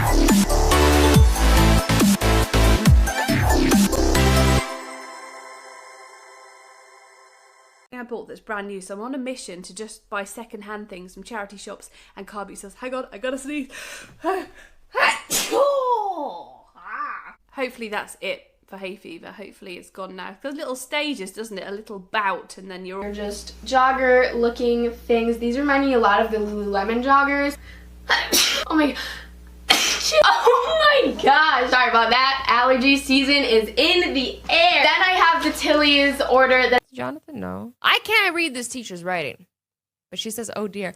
I bought this brand new, so I'm on a mission to just buy second-hand things from charity shops and car boot sales. Hang on, I gotta sneeze. Hopefully that's it for hay fever. Hopefully it's gone now. It feels little stages, doesn't it? A little bout, and then you're just jogger looking things. These remind me a lot of the Lululemon joggers. Oh my oh my gosh, sorry about that. Allergy season is in the air. Then I have the Tilly's order that Jonathan, no. I can't read this teacher's writing. But she says, oh dear.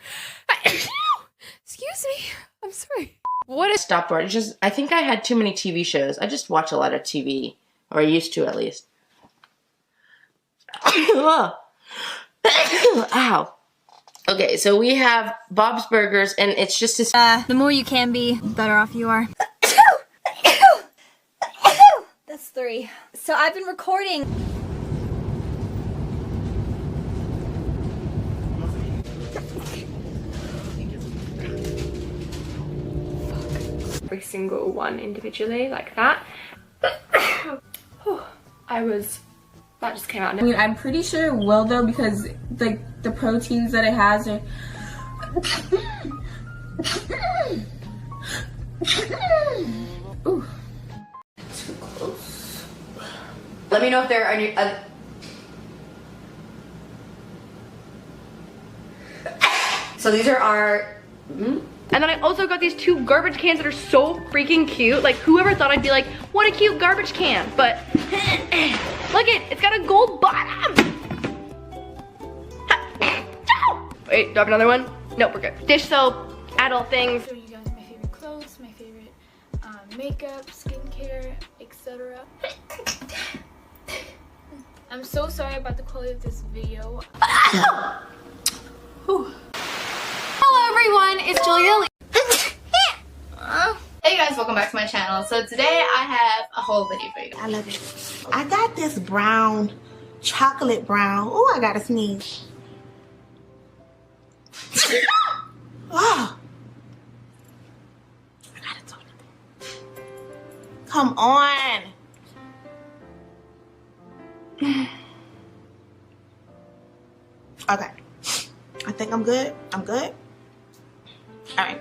Excuse me. I'm sorry. What is stopboard? It's just, I think I had too many TV shows. I just watch a lot of TV. Or I used to, at least. Ow. Okay, so we have Bob's Burgers, and it's just a... the more you can be, the better off you are. That's 3. So I've been recording. every single one individually, like that. That just came out. I mean, I'm pretty sure it will though, because like the proteins that it has are... Ooh. Too close. Let me know if there are any so these are our and then I also got these 2 garbage cans that are so freaking cute. Like, whoever thought I'd be like, what a cute garbage can, but look it's got a gold bottom. Wait, do I have another one? Nope, we're good. Dish soap, adult things. Showing you guys my favorite clothes, my favorite makeup, skincare, etc. I'm so sorry about the quality of this video. Hello everyone, it's Julia. Hey guys, welcome back to my channel. So today I have a whole video for you guys. I love it. I got this brown, chocolate brown. Oh, I gotta sneeze. Oh. I gotta talk to them. Come on. Okay. I think I'm good. I'm good. All right.